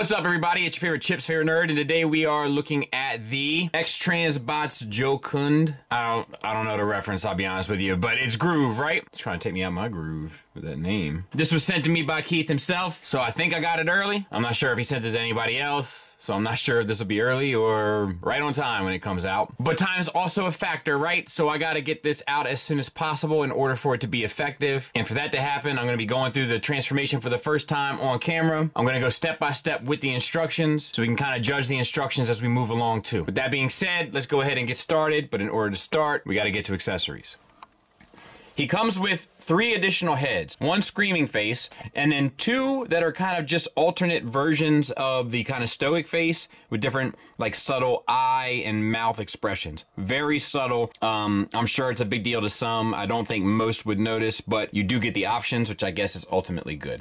What's up, everybody? It's your favorite Chips, favorite nerd, and today we are looking at the X-Transbots Jocound. I don't know the reference, I'll be honest with you, but it's groove, right? It's trying to take me out of my groove with that name. This was sent to me by Keith himself, so I think I got it early. I'm not sure if he sent it to anybody else, so I'm not sure if this will be early or right on time when it comes out. But time is also a factor, right? So I gotta get this out as soon as possible in order for it to be effective. And for that to happen, I'm gonna be going through the transformation for the first time on camera. I'm gonna go step by step with the instructions so we can kind of judge the instructions as we move along too. With that being said, let's go ahead and get started. But in order to start, we gotta get to accessories. He comes with 3 additional heads, 1 screaming face, and then 2 that are kind of just alternate versions of the kind of stoic face with different like subtle eye and mouth expressions. Very subtle. I'm sure it's a big deal to some. I don't think most would notice, but you do get the options, which I guess is ultimately good.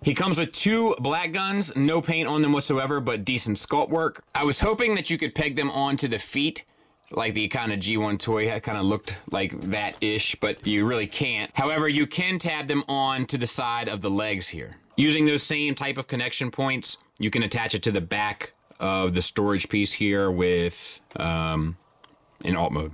He comes with 2 black guns, no paint on them whatsoever, but decent sculpt work. I was hoping that you could peg them onto the feet, like the kind of G1 toy had kind of looked like that-ish, but you really can't. However, you can tab them on to the side of the legs here. Using those same type of connection points, you can attach it to the back of the storage piece here with in alt mode.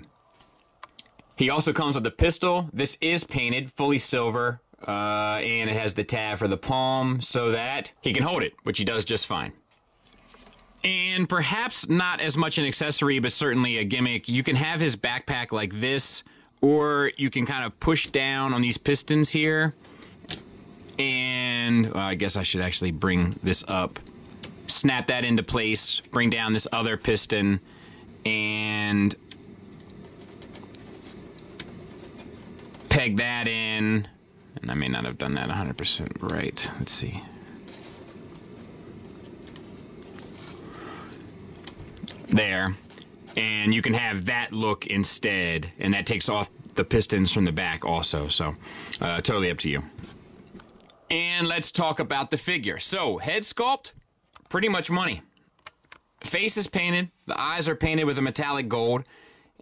He also comes with a pistol. This is painted, fully silver, and it has the tab for the palm so that he can hold it, which he does just fine. And perhaps not as much an accessory, but certainly a gimmick. You can have his backpack like this, or you can kind of push down on these pistons here. And I guess I should actually bring this up. Snap that into place, bring down this other piston, and peg that in. And I may not have done that 100% right. Let's see. There, and you can have that look instead, and that takes off the pistons from the back also, so totally up to you. And let's talk about the figure. So head sculpt, pretty much money. Face is painted, the eyes are painted with a metallic gold,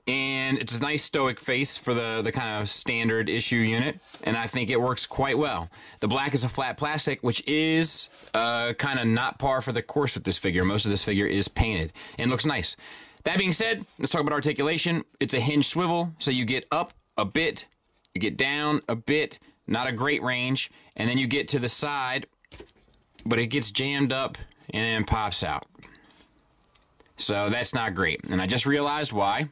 and it's a nice stoic face for the kind of standard issue unit, and I think it works quite well. The black is a flat plastic, which is kind of not par for the course with this figure. Most of this figure is painted and looks nice. That being said, let's talk about articulation. It's a hinge swivel, so you get up a bit, you get down a bit, not a great range, and then you get to the side, but it gets jammed up and then pops out. So that's not great, and I just realized why.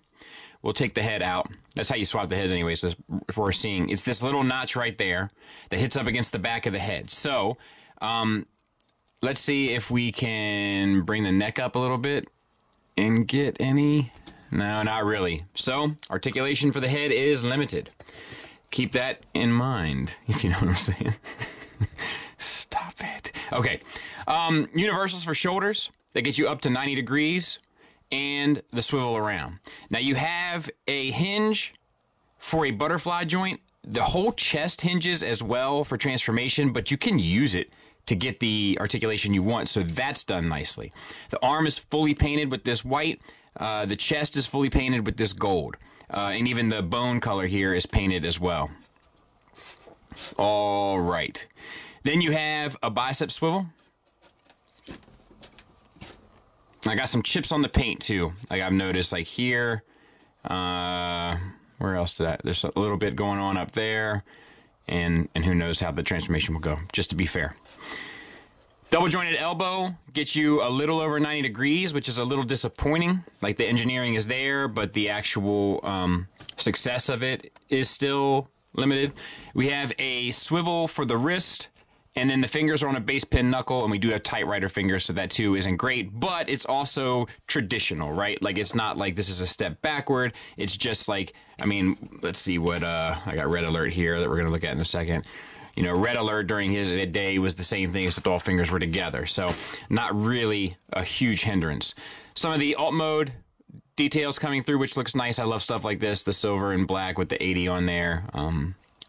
We'll take the head out. That's how you swap the heads anyway, so if we're seeing. It's this little notch right there that hits up against the back of the head. So, let's see if we can bring the neck up a little bit and get any... No, not really. So, articulation for the head is limited. Keep that in mind, if you know what I'm saying. Stop it. Okay. Universals for shoulders. That gets you up to 90 degrees. And the swivel around. Now you have a hinge for a butterfly joint. The whole chest hinges as well for transformation, but you can use it to get the articulation you want, so that's done nicely. The arm is fully painted with this white. The chest is fully painted with this gold. And even the bone color here is painted as well. All right. Then you have a bicep swivel. I got some chips on the paint too. Like I've noticed, like here, where else did I? There's a little bit going on up there, and who knows how the transformation will go. Just to be fair, double jointed elbow gets you a little over 90 degrees, which is a little disappointing. Like the engineering is there, but the actual success of it is still limited. We have a swivel for the wrist. And then the fingers are on a base pin knuckle, and we do have tight writer fingers, so that too isn't great, but it's also traditional, right? Like, it's not like this is a step backward. It's just like, I mean, let's see what, I got red alert here that we're going to look at in a second. You know, red alert during his day was the same thing, except all fingers were together, so not really a huge hindrance. Some of the alt mode details coming through, which looks nice. I love stuff like this, the silver and black with the 80 on there.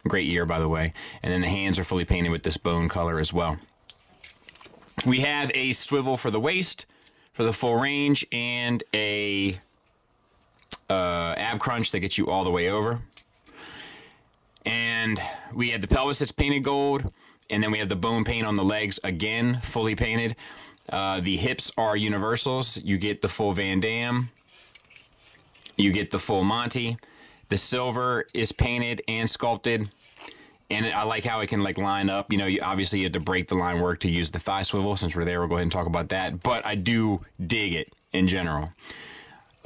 Great year, by the way. And then the hands are fully painted with this bone color as well. We have a swivel for the waist, for the full range, and a ab crunch that gets you all the way over. And we had the pelvis that's painted gold, And then we have the bone paint on the legs, again, fully painted. The hips are universals. You get the full Van Damme. You get the full Monty. The silver is painted and sculpted. And I like how it can like line up. You know, obviously you had to break the line work to use the thigh swivel. Since we're there, we'll go ahead and talk about that. But I do dig it in general.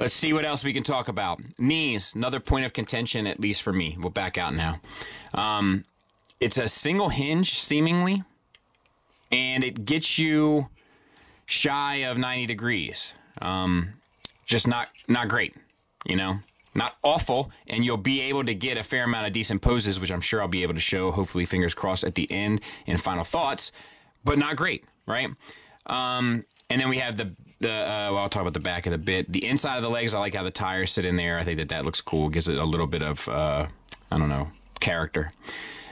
Let's see what else we can talk about. Knees, another point of contention, at least for me. We'll back out now. It's a single hinge, seemingly. And it gets you shy of 90 degrees. Just not great, you know? Not awful, and you'll be able to get a fair amount of decent poses, which I'm sure I'll be able to show, hopefully, fingers crossed, at the end in final thoughts, but not great, right? And then we have well, I'll talk about the back in a bit. The inside of the legs, I like how the tires sit in there. I think that looks cool. Gives it a little bit of, I don't know, character.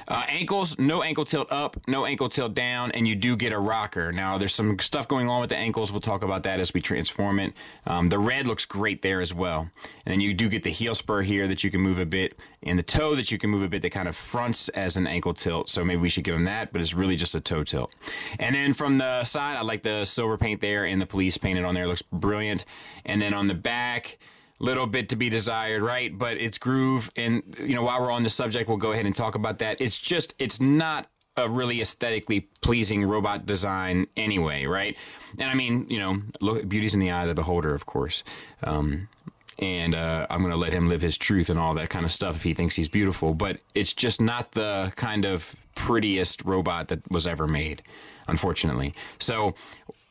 Ankles, no ankle tilt up, no ankle tilt down, and you do get a rocker. Now, there's some stuff going on with the ankles. We'll talk about that as we transform it. The red looks great there as well. And then you do get the heel spur here that you can move a bit, and the toe that you can move a bit that kind of fronts as an ankle tilt. So maybe we should give them that, but it's really just a toe tilt. And then from the side, I like the silver paint there, and the police painted on there. It looks brilliant. And then on the back, little bit to be desired, right? But it's groove, and you know, while we're on the subject, we'll go ahead and talk about that. It's not a really aesthetically pleasing robot design anyway, right? And I mean, you know, look, beauty's in the eye of the beholder, of course. And I'm going to let him live his truth and all that kind of stuff if he thinks he's beautiful. But it's just not the kind of prettiest robot that was ever made, unfortunately. So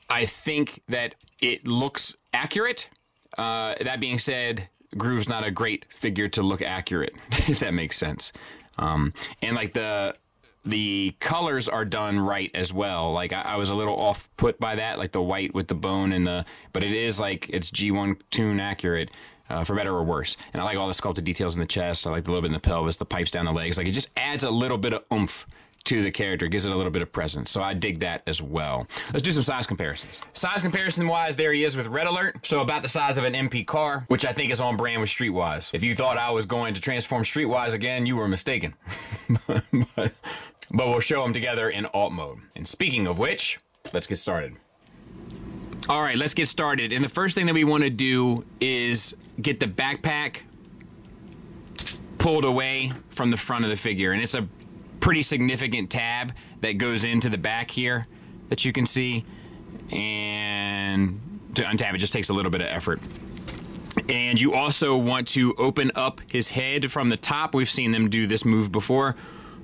I think that it looks accurate. That being said, Groove's not a great figure to look accurate, if that makes sense. And like the colors are done right as well. Like I was a little off put by that, like the white with the bone and but it is like it's G1 tune accurate, for better or worse. And I like all the sculpted details in the chest. I like a little bit in the pelvis, the pipes down the legs. Like it just adds a little bit of oomph to the character, gives it a little bit of presence. So I dig that as well. Let's do some size comparisons. Size comparison wise, there he is with Red Alert. So about the size of an MP car, which I think is on brand with Streetwise. If you thought I was going to transform Streetwise again, you were mistaken. but we'll show them together in alt mode. And speaking of which, let's get started. All right, let's get started. And the first thing that we want to do is get the backpack pulled away from the front of the figure. And it's a pretty significant tab that goes into the back here that you can see, and to untab it just takes a little bit of effort. And you also want to open up his head from the top. We've seen them do this move before,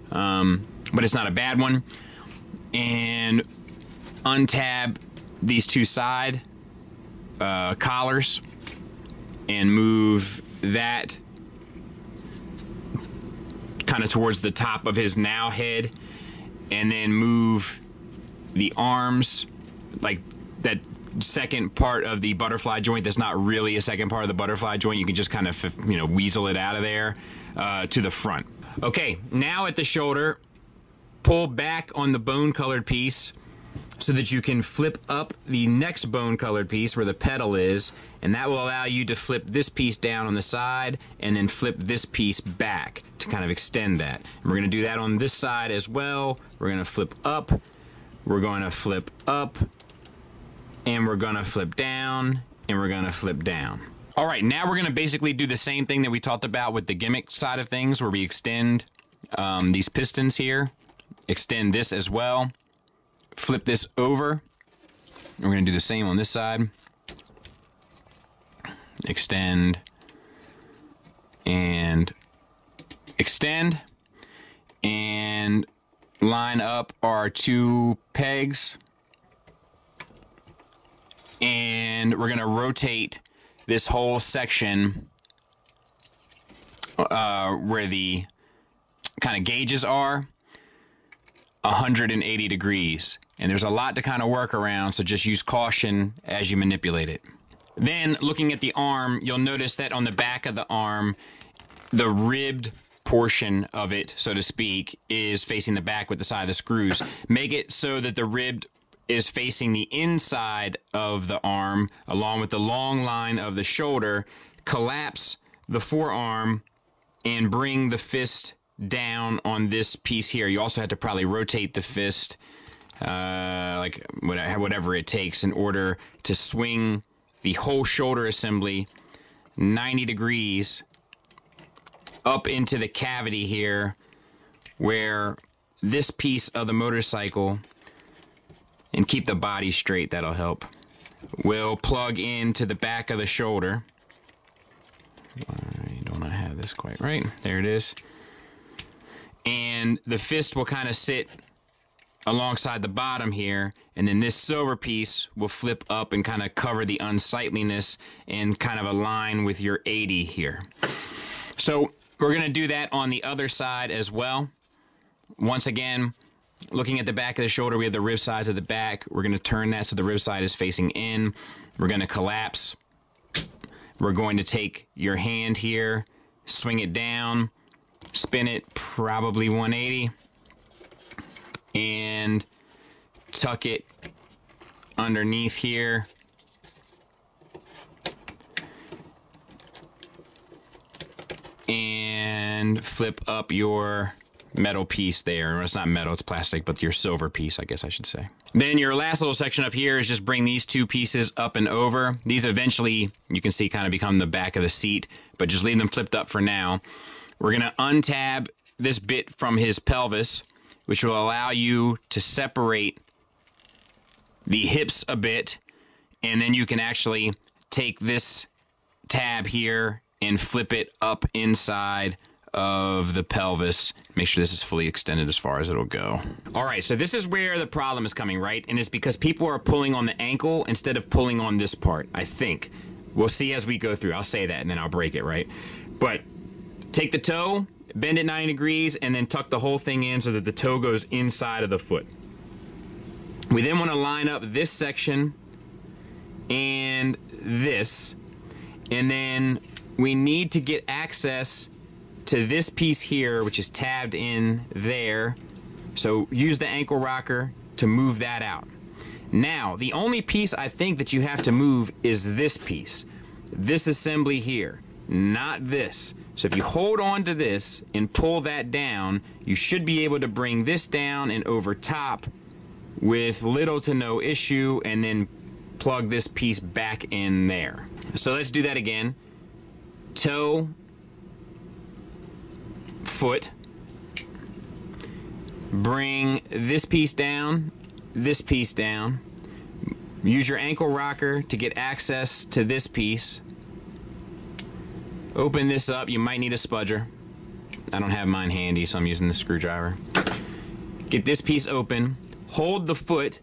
but it's not a bad one. And untab these two side collars and move that kind of towards the top of his now head, and then move the arms, like that second part of the butterfly joint that's not really a second part of the butterfly joint. You can just kind of, you know, weasel it out of there to the front. Okay, now at the shoulder, pull back on the bone colored piece so that you can flip up the next bone colored piece where the pedal is, and that will allow you to flip this piece down on the side and then flip this piece back to kind of extend that. And we're going to do that on this side as well. We're going to flip up, we're going to flip up, and we're going to flip down, and we're going to flip down. All right, now we're going to basically do the same thing that we talked about with the gimmick side of things, where we extend these pistons here, extend this as well, flip this over. We're going to do the same on this side. Extend and extend, and line up our two pegs, and we're going to rotate this whole section where the kind of gauges are 180 degrees, and there's a lot to kind of work around, so just use caution as you manipulate it. Then looking at the arm, you'll notice that on the back of the arm, the ribbed portion of it, so to speak, is facing the back with the side of the screws. Make it so that the ribbed is facing the inside of the arm along with the long line of the shoulder. Collapse the forearm and bring the fist down on this piece here. You also have to probably rotate the fist, like whatever it takes in order to swing the whole shoulder assembly 90 degrees up into the cavity here where this piece of the motorcycle, and keep the body straight, that'll help, will plug into the back of the shoulder. Why don't I have this quite right? There it is. And the fist will kind of sit alongside the bottom here, and then this silver piece will flip up and kind of cover the unsightliness and kind of align with your 80 here. So we're going to do that on the other side as well. Once again, looking at the back of the shoulder, we have the rib side to the back. We're going to turn that so the rib side is facing in. We're going to collapse. We're going to take your hand here, swing it down, spin it probably 180, and tuck it underneath here. And flip up your metal piece there. It's not metal, it's plastic, but your silver piece, I guess I should say. Then your last little section up here is just bring these two pieces up and over. These eventually, you can see, kind of become the back of the seat, but just leave them flipped up for now. We're gonna untab this bit from his pelvis, which will allow you to separate the hips a bit, and then you can actually take this tab here and flip it up inside of the pelvis. Make sure this is fully extended as far as it'll go. All right, so this is where the problem is coming, right? And it's because people are pulling on the ankle instead of pulling on this part, I think. We'll see as we go through. I'll say that and then I'll break it, right? But take the toe, bend it 90 degrees, and then tuck the whole thing in so that the toe goes inside of the foot. We then want to line up this section and this, and then we need to get access to this piece here, which is tabbed in there. So use the ankle rocker to move that out. Now, the only piece I think that you have to move is this piece. This assembly here, not this. So if you hold on to this and pull that down, you should be able to bring this down and over top with little to no issue, and then plug this piece back in there. So let's do that again. Toe, foot, bring this piece down, use your ankle rocker to get access to this piece, open this up. You might need a spudger. I don't have mine handy, so I'm using the screwdriver. Get this piece open, hold the foot,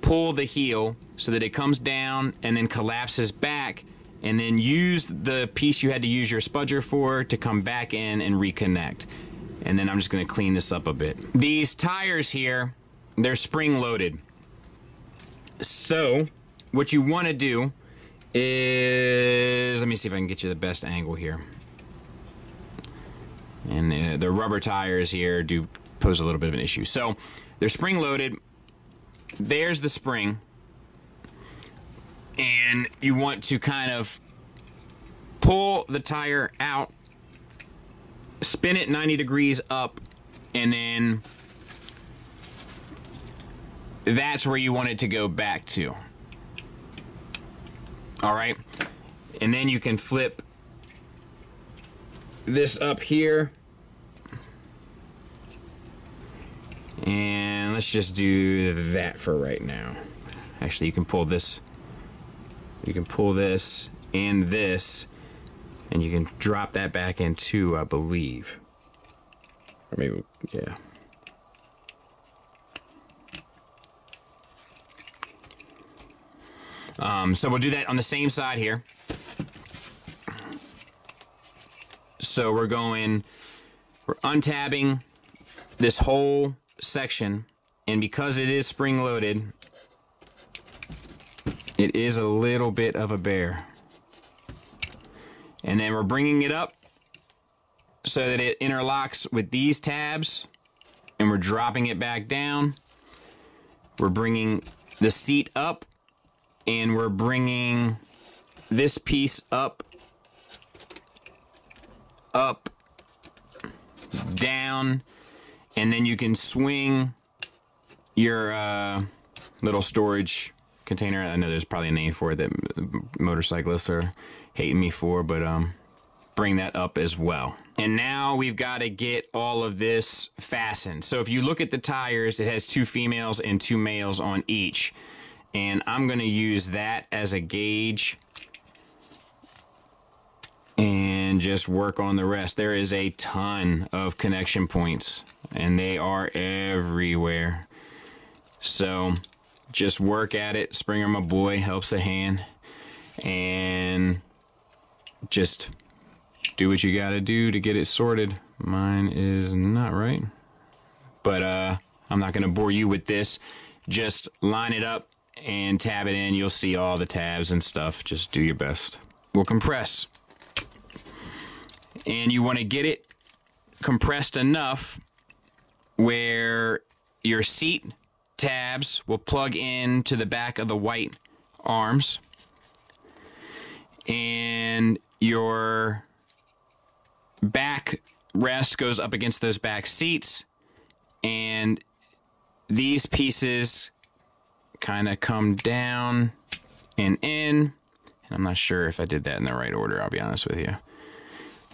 pull the heel so that it comes down and then collapses back, and then use the piece you had to use your spudger for to come back in and reconnect. And then I'm just going to clean this up a bit. These tires here, they're spring loaded. So what you want to do is, let me see if I can get you the best angle here. And the rubber tires here do pose a little bit of an issue. So they're spring loaded. There's the spring. And you want to kind of pull the tire out, spin it 90 degrees up, and then that's where you want it to go back to. All right, and then you can flip this up here, and let's just do that for right now. Actually, you can pull this. You can pull this and this, and you can drop that back in too, I believe. Or maybe, yeah. So we'll do that on the same side here. So we're untabbing this whole section, and because it is spring loaded, it is a little bit of a bear. And then we're bringing it up so that it interlocks with these tabs, and we're dropping it back down. We're bringing the seat up, and we're bringing this piece up, down, and then you can swing your little storage container. I know there's probably a name for it that motorcyclists are hating me for, but bring that up as well. And now we've got to get all of this fastened. So if you look at the tires, it has 2 females and 2 males on each. And I'm going to use that as a gauge and just work on the rest. There is a ton of connection points, and they are everywhere. So just work at it. Springer, my boy, helps a hand. And just do what you gotta do to get it sorted. Mine is not right, but I'm not gonna bore you with this. Just line it up and tab it in. You'll see all the tabs and stuff. Just do your best. We'll compress, and you want to get it compressed enough where your seat tabs will plug into the back of the white arms, and your back rest goes up against those back seats, and these pieces kind of come down and in. And I'm not sure if I did that in the right order, I'll be honest with you.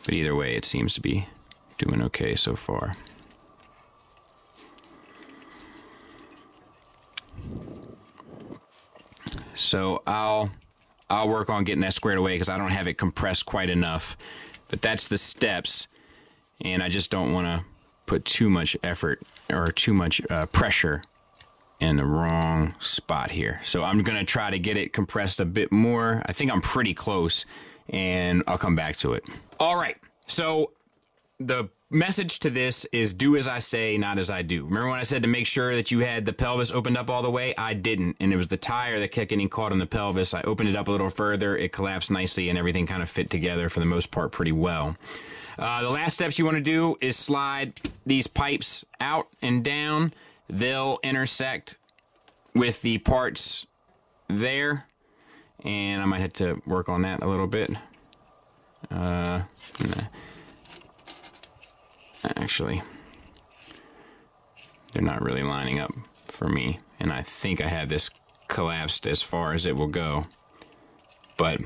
But either way, it seems to be doing okay so far. So I'll work on getting that squared away because I don't have it compressed quite enough. But that's the steps, and I just don't want to put too much effort or too much pressure in the wrong spot here. So I'm going to try to get it compressed a bit more. I think I'm pretty close, and I'll come back to it. All right, so the message to this is do as I say, not as I do. Remember when I said to make sure that you had the pelvis opened up all the way? I didn't, and it was the tire that kept getting caught on the pelvis. I opened it up a little further, it collapsed nicely, and everything kind of fit together for the most part pretty well. The last steps you want to do is slide these pipes out and down. They'll intersect with the parts there, and I might have to work on that a little bit. Actually, they're not really lining up for me, and I think I have this collapsed as far as it will go. But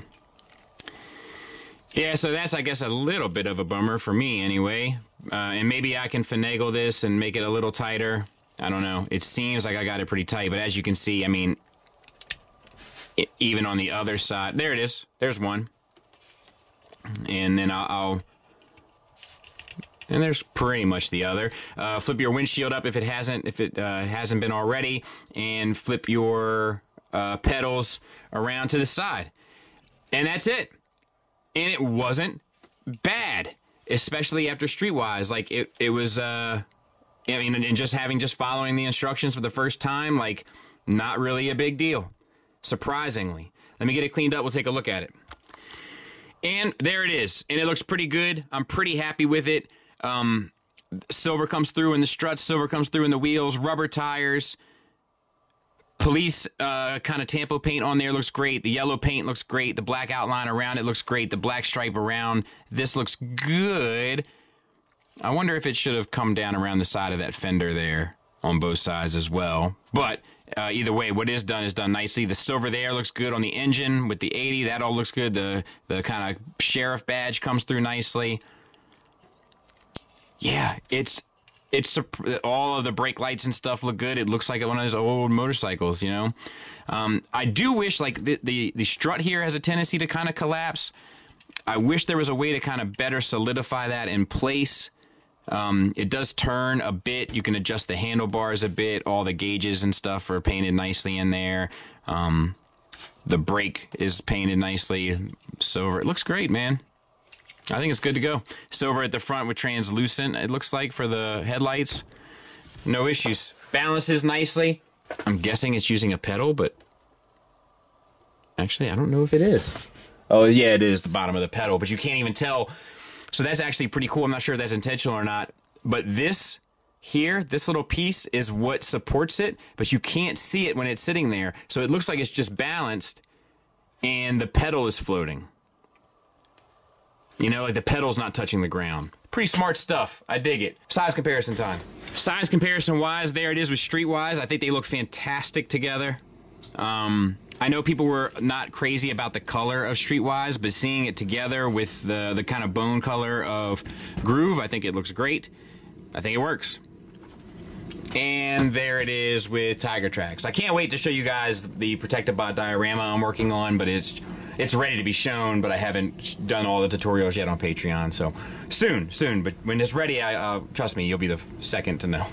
yeah, so that's, I guess, a little bit of a bummer for me anyway. And maybe I can finagle this and make it a little tighter. I don't know. It seems like I got it pretty tight, but as you can see, I mean, even on the other side, there it is. There's one. And then and there's pretty much the other. Flip your windshield up if it hasn't been already, and flip your pedals around to the side. And that's it. And it wasn't bad, especially after Streetwise. Like it was, I mean, and just following the instructions for the first time, like not really a big deal, surprisingly. Let me get it cleaned up. We'll take a look at it. And there it is. And it looks pretty good. I'm pretty happy with it. Silver comes through in the struts, silver comes through in the wheels, rubber tires, police kind of tampo paint on there looks great. The yellow paint looks great. The black outline around it looks great. The black stripe around this looks good. I wonder if it should have come down around the side of that fender there on both sides as well. But either way, what is done nicely. The silver there looks good on the engine with the 80. That all looks good. The kind of sheriff badge comes through nicely. Yeah, it's all of the brake lights and stuff look good. It looks like one of those old motorcycles, you know. I do wish, like, the strut here has a tendency to kind of collapse. I wish there was a way to kind of better solidify that in place. It does turn a bit. You can adjust the handlebars a bit. All the gauges and stuff are painted nicely in there. The brake is painted nicely. Silver. It looks great, man. I think it's good to go. Silver at the front with translucent, it looks like, for the headlights. No issues. Balances nicely. I'm guessing it's using a pedal, but actually, I don't know if it is. Oh, yeah, it is the bottom of the pedal, but you can't even tell. So that's actually pretty cool. I'm not sure if that's intentional or not. But this here, this little piece is what supports it, but you can't see it when it's sitting there. So it looks like it's just balanced, and the pedal is floating. You know, like the pedal's not touching the ground. Pretty smart stuff. I dig it. Size comparison time. Size comparison wise, there it is with Streetwise. I think they look fantastic together. I know people were not crazy about the color of Streetwise, but seeing it together with the kind of bone color of Groove, I think it looks great. I think it works. And there it is with Tiger Tracks. I can't wait to show you guys the Protected Bot diorama I'm working on, but it's ready to be shown, but I haven't done all the tutorials yet on Patreon, so soon. But when it's ready, trust me, you'll be the second to know.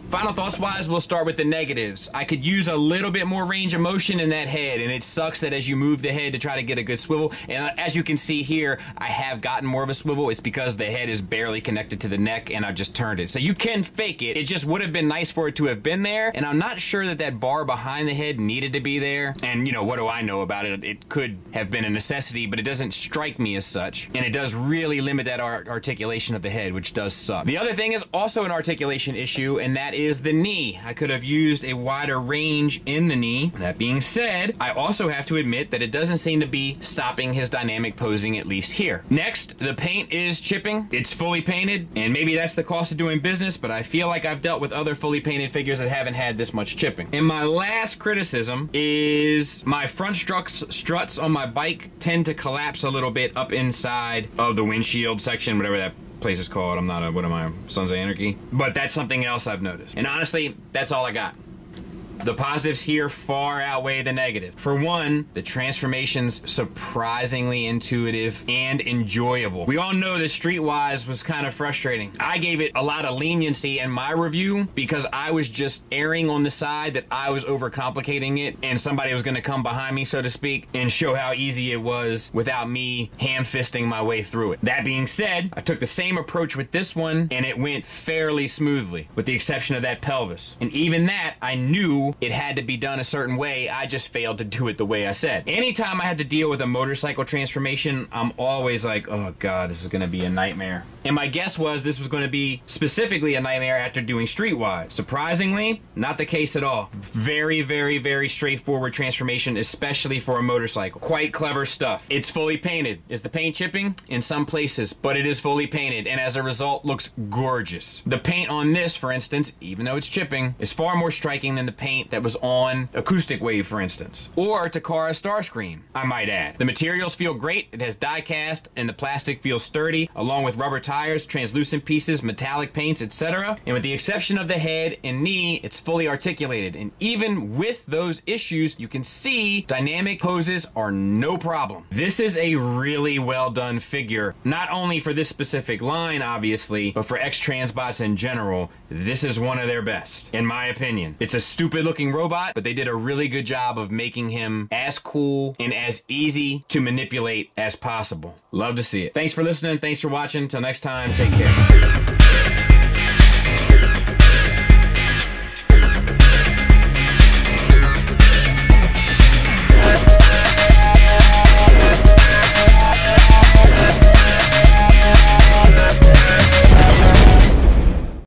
Final thoughts wise, we'll start with the negatives. I could use a little bit more range of motion in that head, and it sucks that as you move the head to try to get a good swivel, and as you can see here, I have gotten more of a swivel. It's because the head is barely connected to the neck and I've just turned it. So you can fake it. It just would have been nice for it to have been there, and I'm not sure that that bar behind the head needed to be there. And you know, what do I know about it? It could have been a necessity, but it doesn't strike me as such. And it does really limit that articulation of the head, which does suck. The other thing is also an articulation issue, and that is the knee. I could have used a wider range in the knee. That being said, I also have to admit that it doesn't seem to be stopping his dynamic posing, at least here. Next, the paint is chipping. It's fully painted, and maybe that's the cost of doing business, but I feel like I've dealt with other fully painted figures that haven't had this much chipping. And my last criticism is my front struts on my bike tend to collapse a little bit up inside of the windshield section, whatever that place is called. I'm not a, what am I, Sons of Anarchy? But that's something else I've noticed. And honestly, that's all I got. The positives here far outweigh the negative. For one, the transformation's surprisingly intuitive and enjoyable. We all know that Streetwise was kind of frustrating. I gave it a lot of leniency in my review because I was just erring on the side that I was overcomplicating it and somebody was going to come behind me, so to speak, and show how easy it was without me ham-fisting my way through it. That being said, I took the same approach with this one and it went fairly smoothly, with the exception of that pelvis. And even that, I knew it had to be done a certain way. I just failed to do it the way I said. Anytime I had to deal with a motorcycle transformation, I'm always like, oh god, this is going to be a nightmare. And my guess was this was going to be specifically a nightmare after doing Streetwise. Surprisingly, not the case at all. Very, very, very straightforward transformation, especially for a motorcycle. Quite clever stuff. It's fully painted. Is the paint chipping? In some places, but it is fully painted, and as a result, looks gorgeous. The paint on this, for instance, even though it's chipping, is far more striking than the paint that was on Acoustic Wave, for instance, or Takara Starscream, I might add. The materials feel great. It has die cast, and the plastic feels sturdy, along with rubber tires, translucent pieces, metallic paints, etc. And with the exception of the head and knee, it's fully articulated. And even with those issues, you can see dynamic poses are no problem. This is a really well done figure, not only for this specific line, obviously, but for X-Transbots in general. This is one of their best, in my opinion. It's a stupid looking robot, but they did a really good job of making him as cool and as easy to manipulate as possible. Love to see it. Thanks for listening. Thanks for watching. Till next time, take care.